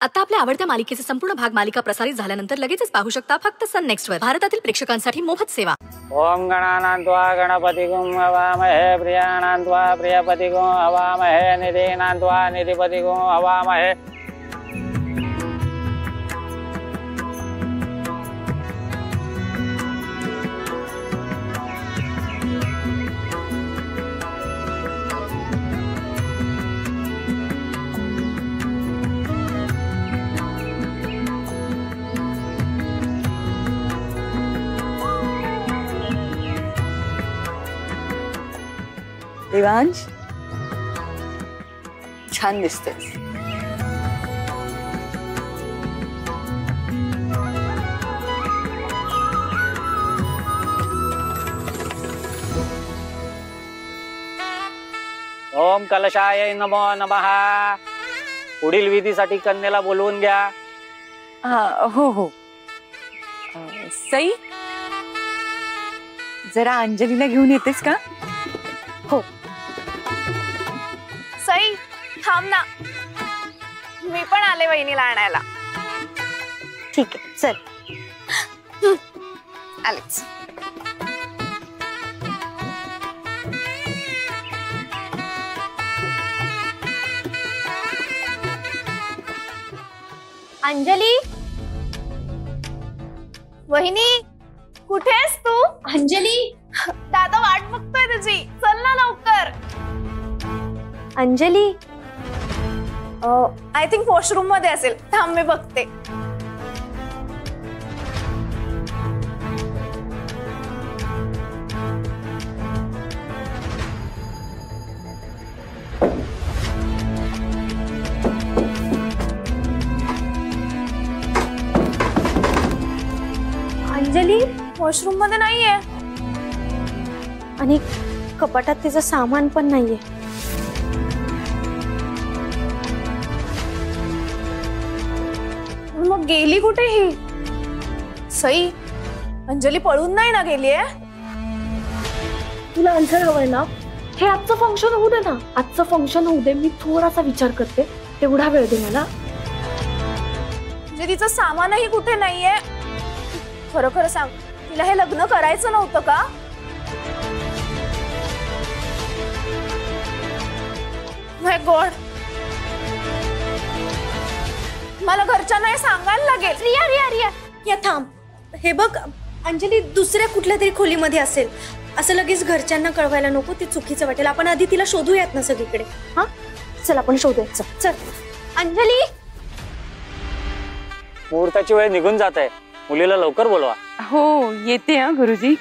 आता आपल्या आवडत्या मालिकेचे संपूर्ण भाग मालिका प्रसारित झाल्यानंतर लगेचच पाहू शकता फक्त सन नेक्स्ट वर. भारतातील प्रेक्षकांसाठी मोफत सेवा. ओम गणानान्त्वा गणपतिगुं हवामहे प्रियाणान्त्वा प्रियपतिगुं हवामहे निधीनान्त्वा निधिपतिगुं हवामहे. देवांश छान दिसतेस. ओम कलशाय नमो नमः. पुढील विधीसाठी कन्येला बोलवून घ्या. हो हो. सई जरा अंजलीला घेऊन येतेस का? हो. सई थांब ना, मी पण आले वहिनीला आणायला. ठीक आहे चल. आलेच. अंजली, वहिनी कुठे आहेस तू? अंजली, दादा वाट बघतोय तुझी, चल ना लवकर. अंजली आय थिंक वॉशरूम मध्ये असेल, थांब मी बघते. अंजली वॉशरूम मध्ये नाहीये आणि कपाटात तिचं सामान पण नाहीये. मग गेली कुठे ही? सई, अंजली पळून नाही ना गेलीये? तुला आन्सर हवंय ना? हे आजचं फंक्शन होऊ दे ना, आजचं फंक्शन होऊ दे. मी थोडासा विचार करते, तेवढा वेळ दे मला. म्हणजे तिचं सामानही कुठे नाहीये? खरं खरं सांग, तिला हे लग्न करायचं नव्हतं का? माय गॉड, मला घरच्यांना हे सांगायला लागेल. रिया रिया रिया या थांब. हे बघ अंजली दुसऱ्या कुठल्या तरी खोलीमध्ये असेल. असं लगेच घरच्यांना कळवायला नको, ते चुकीचं वाटेल. आपण आधी तिला शोधूयात ना सगळीकडे. हा चल आपण शोधूयात. चल चल. अंजली, मुहूर्ताची वेळ निघून जात आहे, मुलीला लवकर बोलवा. हो येते हा गुरुजी.